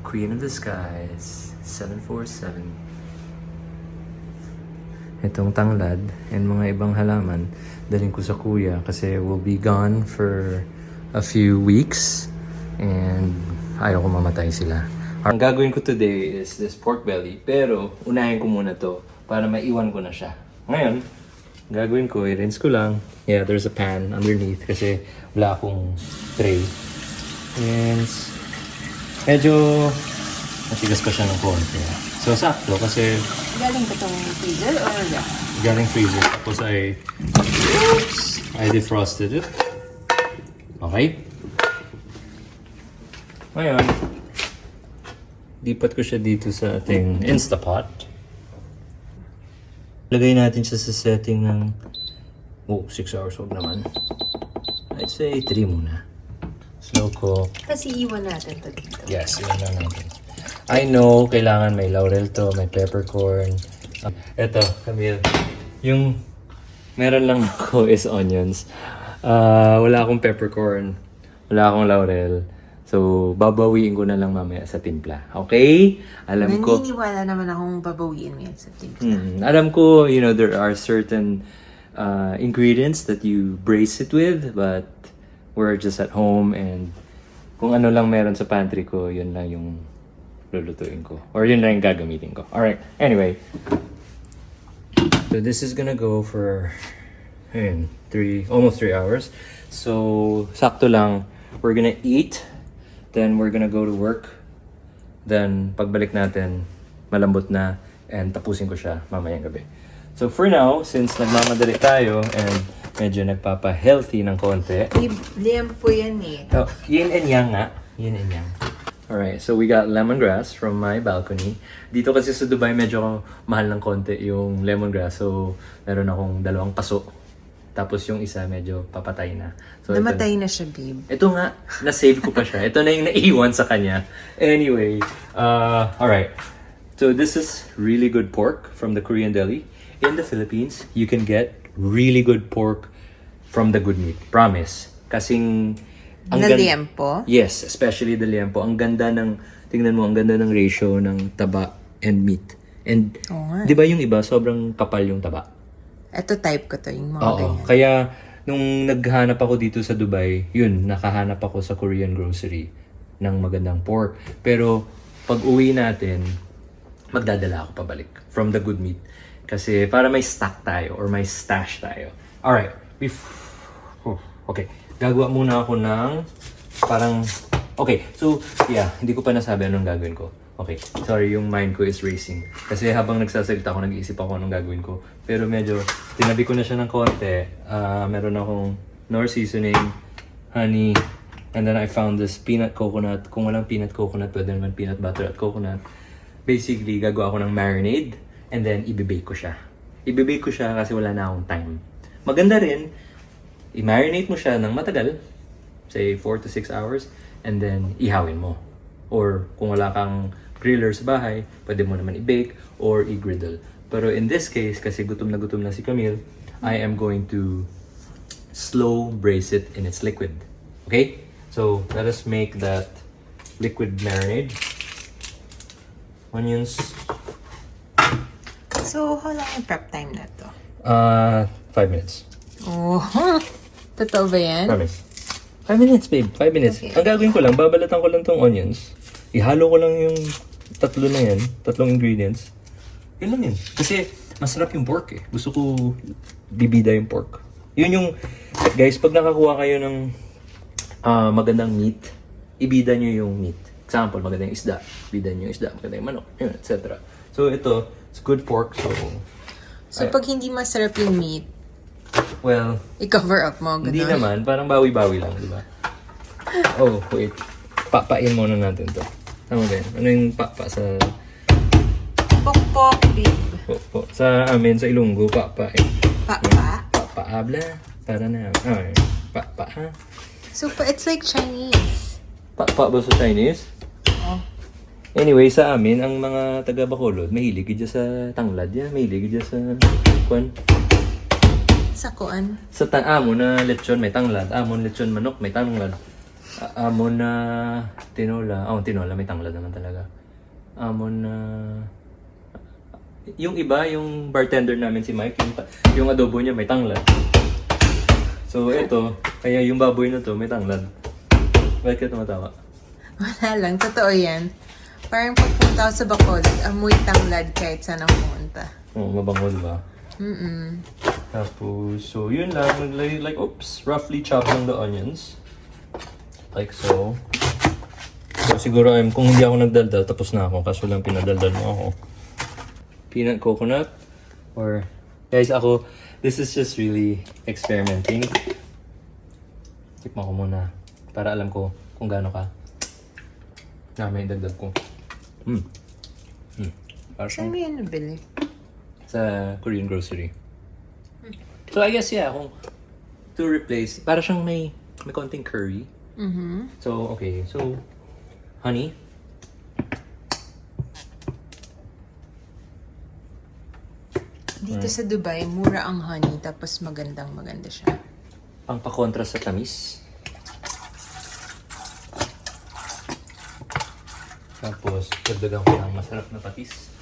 Queen of the Skies, 747. Itong tanglad and mga ibang halaman, daling ko sa kuya kasi we'll be gone for a few weeks and ayaw ko mamatay sila. Ang gagawin ko today is this pork belly, pero unahin ko muna to para maiwan ko na siya. Ngayon, gagawin ko, i-rinse ko lang. Yeah, there's a pan underneath kasi wala akong tray. Rinse. Medyo matigas pa siya ng konti. So, sakto kasi Galing ba itong freezer or yeah? galing freezer. Tapos I defrosted it. Okay? Ngayon, lipat ko siya dito sa ating Instapot. Lagay natin siya sa setting ng 6 hours, wag naman. I'd say 3 muna. Slow cook. Kasi iwan natin to dito. Yes, iwan na natin. I know, kailangan may laurel to, may peppercorn. Eto, Camille. Yung meron lang ako is onions. Wala akong peppercorn. Wala akong laurel. So, babawiin ko na lang mamaya sa timpla. Okay? Alam ko. Naniniwala naman akong babawiin mo yan sa timpla. Alam ko, there are certain ingredients that you brace it with, but we're just at home and kung ano lang meron sa pantry ko, yun lang yung lulutuin ko. Or yun lang yung gagamitin ko. Alright, anyway. So this is gonna go for almost 3 hours. So, sakto lang. We're gonna eat. Then we're gonna go to work. Then, pagbalik natin, malambot na. And tapusin ko siya mamayang gabi. So for now, since nagmamadali tayo and medyo nagpapa-healthy ng konti. Liam po yan eh. Oh, yin and yang nga. Yin and yang. Alright, so we got lemongrass from my balcony. Dito kasi sa Dubai medyo mahal ng konti yung lemongrass. So meron akong 2 paso. Tapos yung isa medyo papatay na. So, Namatay na siya, babe. Ito nga, na-save ko pa siya. Ito na yung naiwan sa kanya. Anyway, alright. So this is really good pork from the Korean deli. In the Philippines, you can get really good pork from the good meat. Promise. Kasing Na liempo? Yes, especially the liempo. Ang ganda tingnan mo, ang ganda ng ratio ng taba and meat. And, di ba yung iba, sobrang kapal yung taba? Ito type ko to, yung mga Oo. ganyan. Kaya, nung naghanap ako dito sa Dubai, nakahanap ako sa Korean grocery ng magandang pork. Pero, pag uwi natin, magdadala ako pabalik from the good meat. Kasi, para may stock tayo or may stash tayo. Alright. Okay. Gagawa muna ako ng parang... Okay, so, yeah, hindi ko pa nasabi anong gagawin ko. Okay, sorry, yung mind ko is racing. Kasi habang nagsasalita ako, nag-iisip ako anong gagawin ko. Pero medyo, tinabi ko na siya ng konti. Meron akong nor seasoning, honey, and then I found this peanut coconut. Kung walang peanut coconut, pwede naman peanut butter at coconut. Basically, gagawa ako ng marinade, and then ibibake ko siya. Ibibake ko siya kasi wala na akong time. Maganda rin, i-marinate mo siya ng matagal, say 4 to 6 hours, and then ihawin mo. Or kung wala kang griller sa bahay, pwede mo naman i-bake or i-griddle. Pero in this case, kasi gutom na si Camille, I am going to slow braise it in its liquid. Okay? So, let us make that liquid marinade. Onions. So, how long yung prep time na to? 5 minutes. Oh, totoo ba yan? Promise. 5 minutes, babe. 5 minutes. Okay. Ang gagawin ko lang, babalatan ko lang tong onions. Ihalo ko lang yung 3 na yan. 3 ingredients. Yun lang yun. Kasi, masarap yung pork eh. Gusto ko bibida yung pork. Yun yung, guys, pag nakakuha kayo ng magandang meat, ibida nyo yung meat. Example, magandang isda. Bida nyo yung isda. Magandang manok. Yun, etc. So, ito, it's good pork. So, pag hindi masarap yung meat, well, i-cover up mo. Hindi naman, parang bawi-bawi lang, di ba? Oh, wait. Papain muna natin to. Tama ba yan? Ano yung papa sa... Pokpok, babe. Sa amin, sa Ilonggo, papain. Papa? Papaabla. Para na. Ay, papa ha? So, it's like Chinese. Papa ba sa Chinese? Oh. Anyway, sa amin, ang mga taga-Bacolod, mahilig dyan sa tanglad yan. Mahilig dyan sa... Kwan. Sa kuan? Sa amon na lechon may tanglad, amon lechon manok may tanglad. Amon na tinola. Oh, tinola. May tanglad naman talaga. Amon na... Yung iba, yung bartender namin si Mike, yung adobo niya may tanglad. So, ito, kaya yung baboy na to may tanglad. Bakit ka tumatawa? Wala lang, totoo yan. Parang pagpunta ako sa Bacolod, amoy tanglad kahit saan ako pumunta. Oo, mabango, diba? Mm-mm. Tapos, so yun lang, like, oops, roughly chop lang the onions. Like so. So, siguro, kung hindi ako nagdaldal, tapos na ako, kaso lang pinadaldal mo ako. Peanut coconut, or, guys, ako, this is just really experimenting. Tikman ko muna, para alam ko kung gaano ka. May dagdag ko. Saan mo yan nabili? Sa Korean grocery. So I guess yeah, kung to replace, para siyang may konting curry. Mm-hmm. So okay, so honey. Dito sa Dubai, mura ang honey, tapos maganda siya. Ang pakontra sa tamis. Tapos dagdagan ko ng masarap na patis.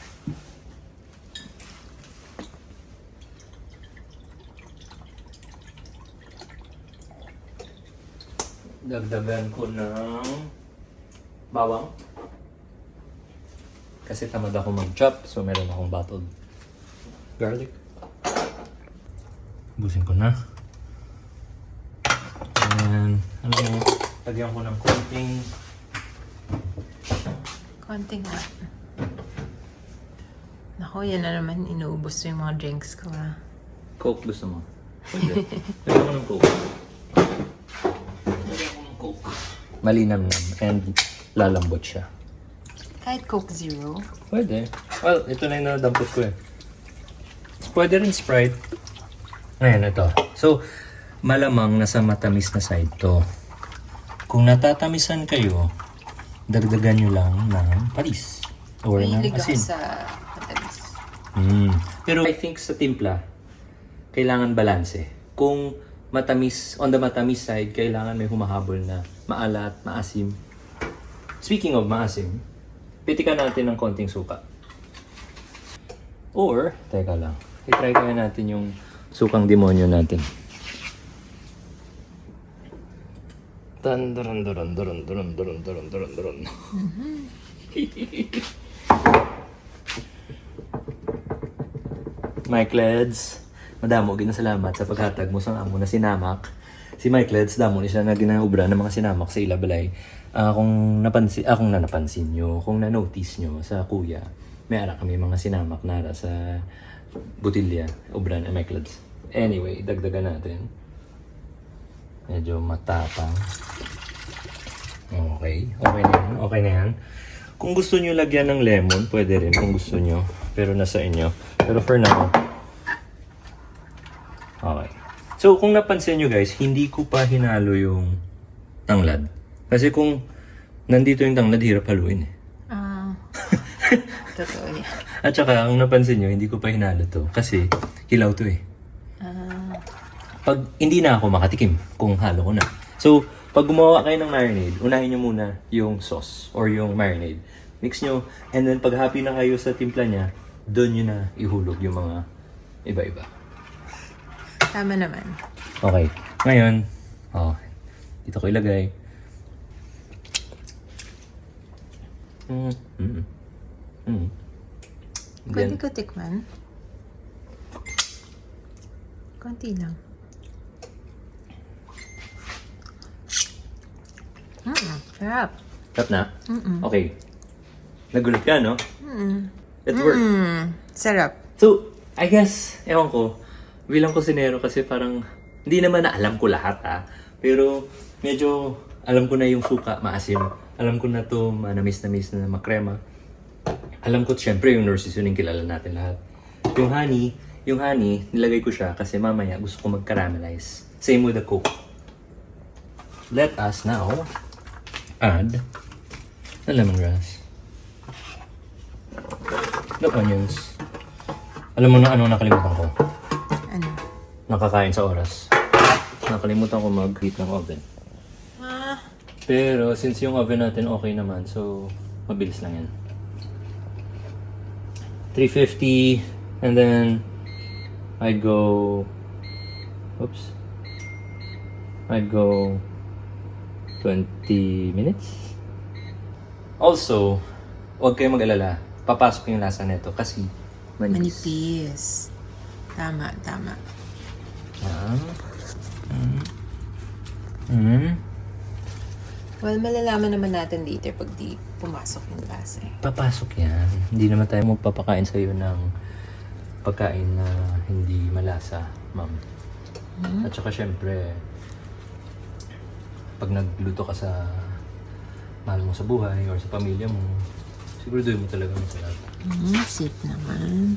Dagdagan ko ng bawang. Kasi tamad ako mag-chop, so meron akong bottled garlic. Busin ko na. And, lagyan ko ng Konting nga. Naku, yan na naman, inuubos yung mga drinks ko ha. Coke gusto mo? Pwede. Lagyan ko ng Coke. Malinamnam and lalambot siya. Kahit Coke Zero? Pwede. Well, ito na yung nadampot ko eh. Pwede rin Sprite. Ngayon, ito. So, malamang nasa matamis na side to. Kung natatamisan kayo, dagdagan nyo lang ng patis. Or ng Mahilig ako asin. sa matamis. Pero I think sa timpla, kailangan balanse. Kung matamis, on the matamis side, kailangan may humahabol na maalat, maasim. Speaking of maasim, pitikan natin ng konting suka. Or, teka lang, i-try kaya natin yung sukang demonyo natin. Tan-daran-daran-daran-daran-daran-daran-daran. Mike Leds, madamo, ginasalamat sa paghatag mo sa amo na sinamak. Si Mike Leds, damo ni siya na ginaubra ng mga sinamak sa ilabalay. Kung napansin nyo, kung na-notice nyo sa kuya, may ara kami mga sinamak nara sa butilya, ubra ni Mike Leds. Anyway, dagdagan natin. Medyo matapang. Okay na yan, okay na yan. Kung gusto nyo lagyan ng lemon, pwede rin kung gusto nyo. Pero nasa inyo. Pero for now, okay. So, kung napansin nyo guys, hindi ko pa hinalo yung tanglad. Kasi kung nandito yung tanglad, hirap haluin eh. Totoo yan. At saka, kung napansin nyo, hindi ko pa hinalo to. Kasi, hilaw to eh. Pag hindi na ako makatikim kung halo ko na. So, pag gumawa kayo ng marinade, unahin nyo muna yung sauce or yung marinade. Mix nyo, and then pag happy na kayo sa timpla niya, doon nyo na ihulog yung mga iba-iba. Tama naman. Okay. Ngayon, dito ko ilagay. Pwede ko tikman? Konti lang. Sarap. Sarap na? Okay. Nagulat ka, no? It worked. Sarap. So, I guess, ewan ko, bilang kusinero kasi parang, hindi naman na alam ko lahat pero medyo alam ko na yung suka, maasim. Alam ko na to manamis-namis na makrema. Alam ko, syempre, yung nurse seasoning kilala natin lahat. Yung honey, nilagay ko siya kasi mamaya gusto ko mag-caramelize. Same with the Coke. Let us now add the lemongrass. The onions. Alam mo na ano nakalimutan ko? Ano? Nakakain sa oras. Nakalimutan ko mag-heat ng oven. Pero since yung oven natin okay naman, so mabilis lang yan. 350 and then I'd go 20 minutes. Also, huwag kayong mag-alala. Papasok yung lasa nito kasi manipis. Manipis. Tama. Well, malalaman naman natin later pag di pumasok yung lasa. Papasok yan. Hindi naman tayo magpapakain sa'yo ng pagkain na hindi malasa, ma'am. At saka syempre, pag nagluto ka sa mahal mo sa buhay or sa pamilya mo, siguraduhin mo talaga masarap. Safe naman.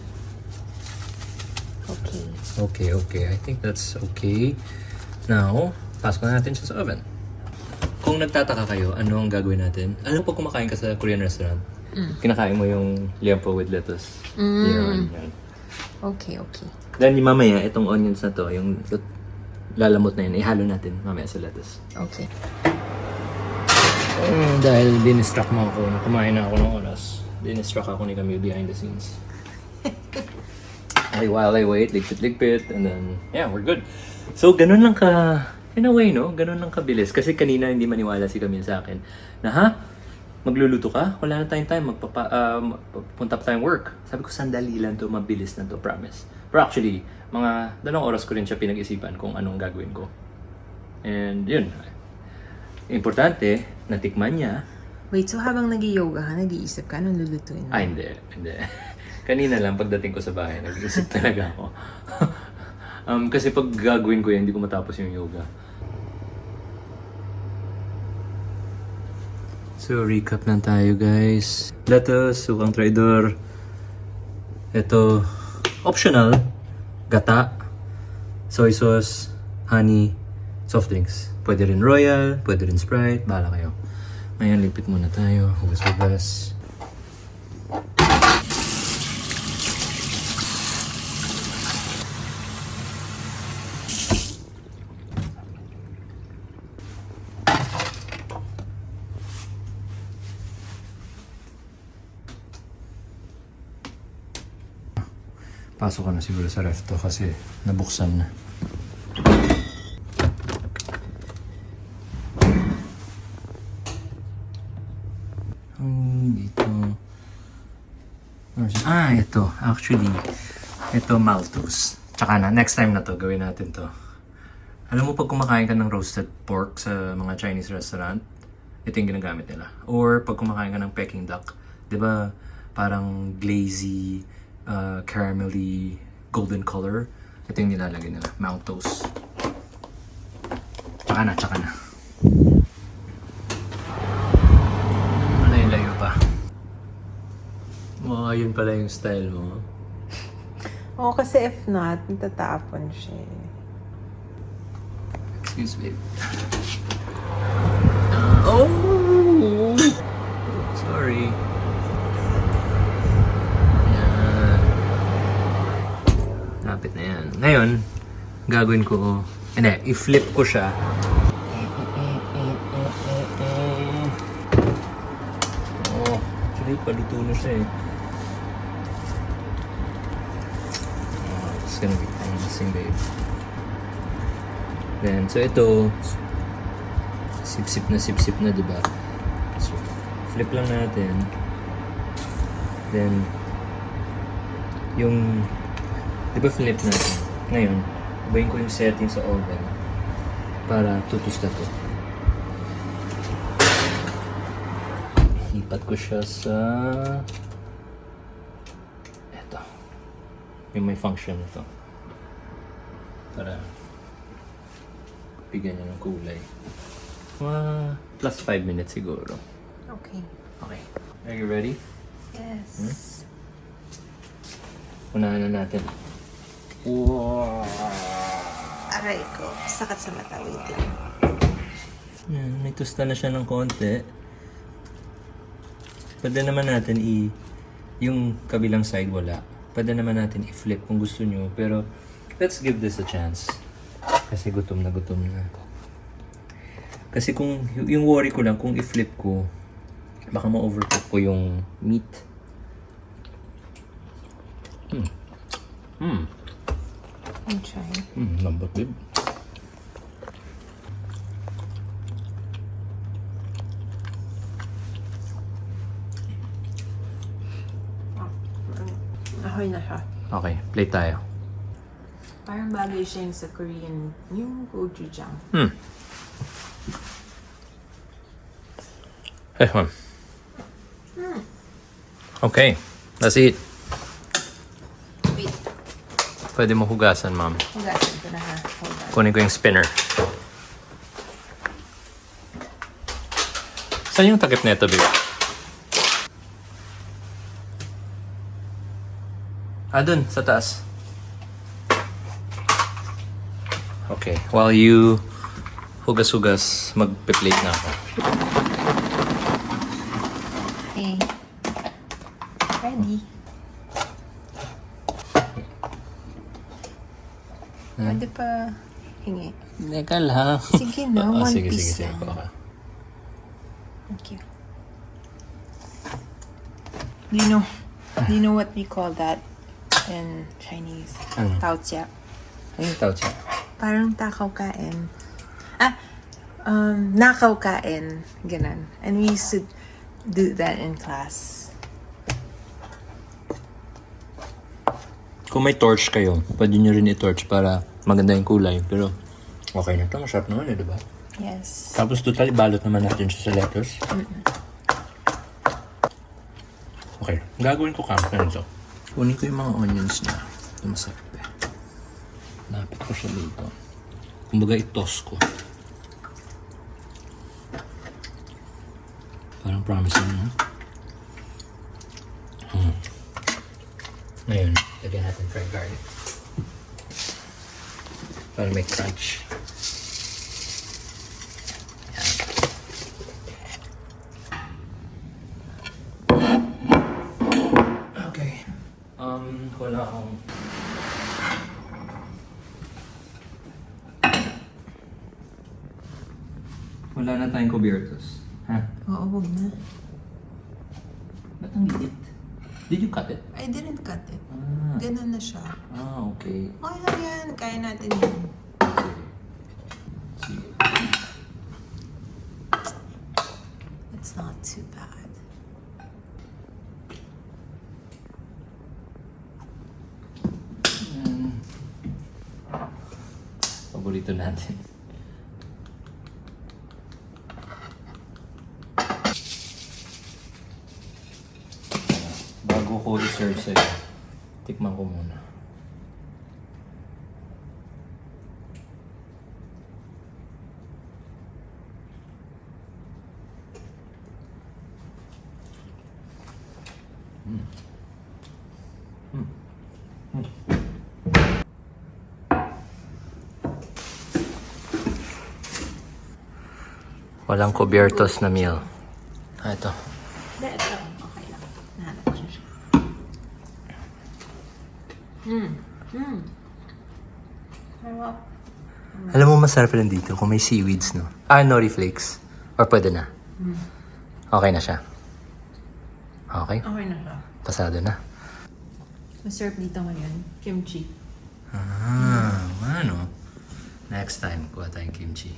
Okay. Okay. I think that's okay. Now, pasok na natin siya sa oven. Kung nagtataka kayo, ano ang gagawin natin? Alam pag kumakain ka sa Korean restaurant, kinakain mo yung liempo with lettuce. Yan. Okay. Then mamaya, itong onions na to, yung lalamot na yun, ihalo natin mamaya sa lettuce. Okay. Dahil dinistract mo ako, kumain na ako ng oras. Dinistract ako ni Camille behind the scenes. Okay, while I wait, ligpit, and then, yeah, we're good. So, ganun lang in a way, no? Ganun lang kabilis. Kasi kanina hindi maniwala si Camille sa akin na, magluluto ka? Wala na tayong time, punta pa tayong work. Sabi ko, sandali lang to, mabilis na to, promise. Pero actually, mga 2 oras ko rin siya pinag-isipan kung anong gagawin ko. And yun, importante, natikman niya. Wait, so habang nag-yoga ka, nag-iisip ka, anong lulutuin mo? Hindi. Kanina lang, pagdating ko sa bahay, nag-iisip talaga ako. Kasi pag gagawin ko yan, hindi ko matapos yung yoga. So, recap lang tayo, guys. Lettuce, sukang traidor. Ito, optional. Gata, soy sauce, honey, soft drinks. Pwede rin royal, pwede rin Sprite, bahala kayo. Ngayon, lipit muna tayo. Hugas-hugas. Pasok ka na siguro sa ref to kasi nabuksan na. Dito. Ito. Actually, ito maltose. Tsaka na, next time na to, gawin natin to. Alam mo, pag kumakain ka ng roasted pork sa mga Chinese restaurant, ito yung ginagamit nila. Or pag kumakain ka ng Peking duck, di ba parang glazy, caramelly, golden color. Ito yung nilalagay nila, maltose. Tsaka na. Malayo pa. Yun pala yung style mo. Oo, kasi if not, natatapon siya. Excuse me. Sorry. Lapit na yan. Ngayon, gagawin ko, i-flip ko siya. Actually, paluto na siya eh. It's gonna be promising, babe. Then, so ito, sip-sip na, diba? So, flip lang natin. Then, yung diba flip natin? Ngayon, ibayin ko yung setting sa oven para tutusta to. Hipat ko siya sa eto. Yung may function nito. Para bigyan niya ng kulay. Plus 5 minutes siguro. Okay. Are you ready? Yes. Unahan na natin. Wow! Aray ko. Sakat sa mata. Wait lang. Yan, may tusta na siya ng konti. Pwede naman natin yung kabilang side wala. Pwede naman natin i-flip kung gusto nyo. Pero, let's give this a chance. Kasi gutom na. Kasi kung, yung worry ko lang, kung i-flip ko, baka ma-overcook ko yung meat. I'm trying. Lambot, babe. Ahoy na siya. Okay, plate tayo. Parang bagay siya yung sa Korean, yung gochujang. Hey, ma'am. Okay, that's it. Wait, Pwede mo hugasan, ma'am. hugasan ko na ha. Hold on. Kunin ko yung spinner. Saan yung takip neto, babe? Dun, sa taas. Okay, while you hugas-hugas, magpe-plate na ako. Okay. Ready. Pwede pa hingi. Teka lang. Sige na, one sige, piece sige, lang. sige. Okay. Thank you. Do you know what we call that in Chinese? Ano? Taotia. Ano yung tawag siya? Parang takaw kain. Nakaw kain. Ganun. And we used to do that in class. Kung may torch kayo, pwede nyo rin i-torch para maganda yung kulay. Pero okay na ito, masarap naman eh, diba? Yes. Tapos total, balot naman natin siya sa lettuce. Okay, gagawin ko camera nito. Kunin ko yung mga onions niya. Ito masarap eh. Napit ko siya dito. Kumbaga i-toss ko. Parang promising, no? Ngayon, lagyan natin fried garlic. Para may crunch. Okay. Wala akong... Wala na tayong kubiertos. Ha? Oo, wag na. Ba't ang liit? Did you cut it? I didn't cut it. Ah, Ganun na siya. okay. Okay lang yan. Kaya natin yun. Sige. It's not too bad. Paborito natin. Bago ko i-serve sa'yo, tikman ko muna. Walang kubiertos na meal. Ito. Ito. Okay lang. Nahanap ko siya. Sarap. Alam mo, masarap rin dito kung may seaweeds, no? Nori flakes. Or pwede na. Okay na siya. Okay. Okay na siya. Pasado na. Masarap dito ngayon. Kimchi. Ano? Next time, kuha tayong kimchi.